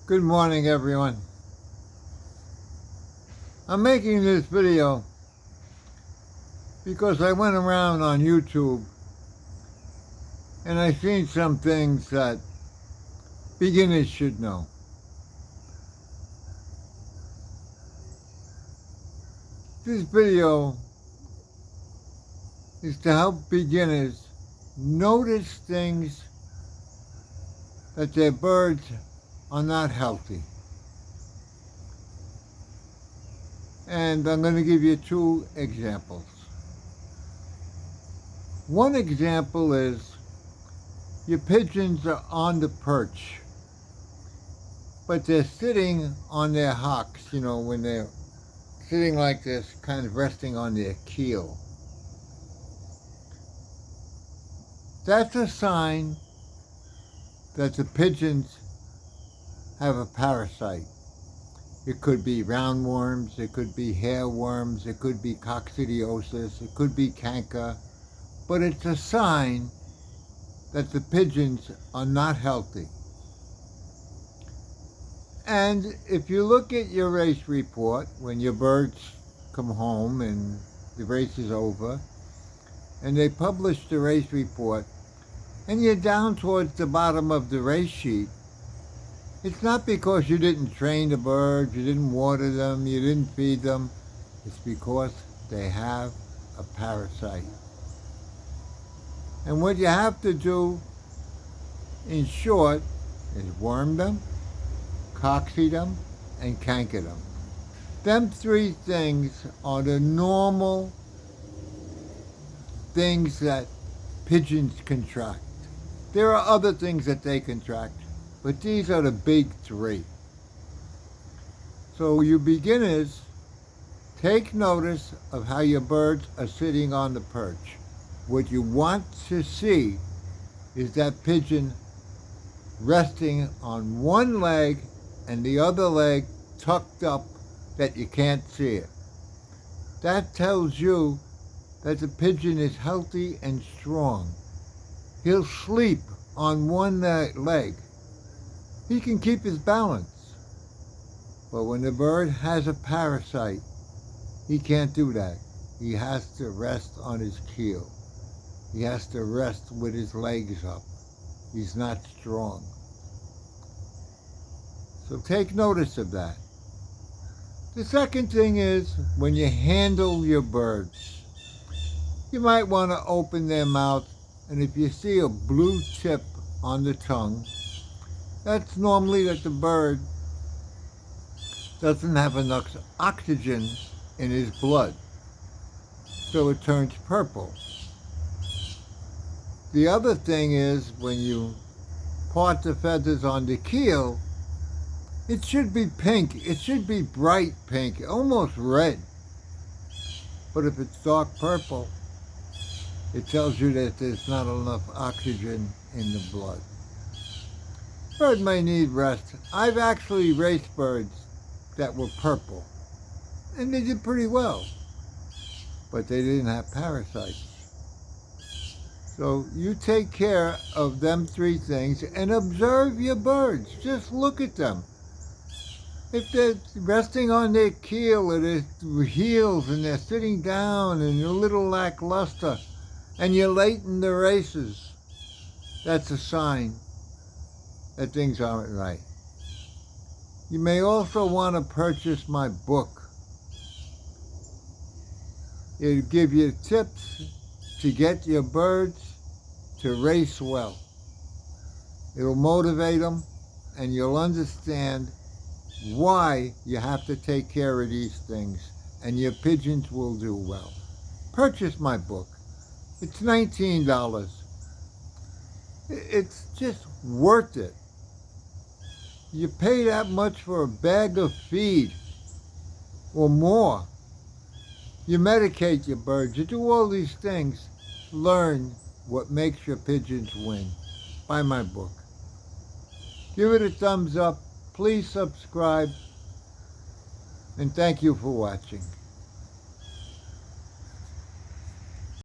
Good morning, everyone. I'm making this video because I went around on YouTube and I seen some things that beginners should know. This video is to help beginners notice things that their birds are not healthy. And I'm going to give you two examples. One example is your pigeons are on the perch, but they're sitting on their hocks, when they're sitting like this, kind of resting on their keel. That's a sign that the pigeons have a parasite. It could be roundworms, it could be hairworms, it could be coccidiosis, it could be canker, but it's a sign that the pigeons are not healthy. And if you look at your race report, when your birds come home and the race is over, and they publish the race report, and you're down towards the bottom of the race sheet, it's not because you didn't train the birds, you didn't water them, you didn't feed them. It's because they have a parasite. And what you have to do, in short, is worm them, cocci them, and canker them. Them three things are the normal things that pigeons contract. There are other things that they contract, but these are the big three. So you beginners, take notice of how your birds are sitting on the perch. What you want to see is that pigeon resting on one leg and the other leg tucked up that you can't see it. That tells you that the pigeon is healthy and strong. He'll sleep on one leg. He can keep his balance. But when the bird has a parasite, he can't do that. He has to rest on his keel. He has to rest with his legs up. He's not strong. So take notice of that. The second thing is, when you handle your birds, you might want to open their mouth, and if you see a blue tip on the tongue, that's normally that the bird doesn't have enough oxygen in his blood, so it turns purple. The other thing is, when you part the feathers on the keel, it should be pink. It should be bright pink, almost red. But if it's dark purple, it tells you that there's not enough oxygen in the blood. Bird may need rest. I've actually raced birds that were purple, and they did pretty well, but they didn't have parasites. So you take care of them three things and observe your birds. Just look at them. If they're resting on their keel or their heels and they're sitting down and they're a little lackluster and you're late in the races, that's a sign that things aren't right. You may also want to purchase my book. It'll give you tips to get your birds to race well. It'll motivate them, and you'll understand why you have to take care of these things, and your pigeons will do well. Purchase my book. It's $19. It's just worth it. You pay that much for a bag of feed or more. You medicate your birds. You do all these things. Learn what makes your pigeons win. Buy my book. Give it a thumbs up. Please subscribe. And thank you for watching.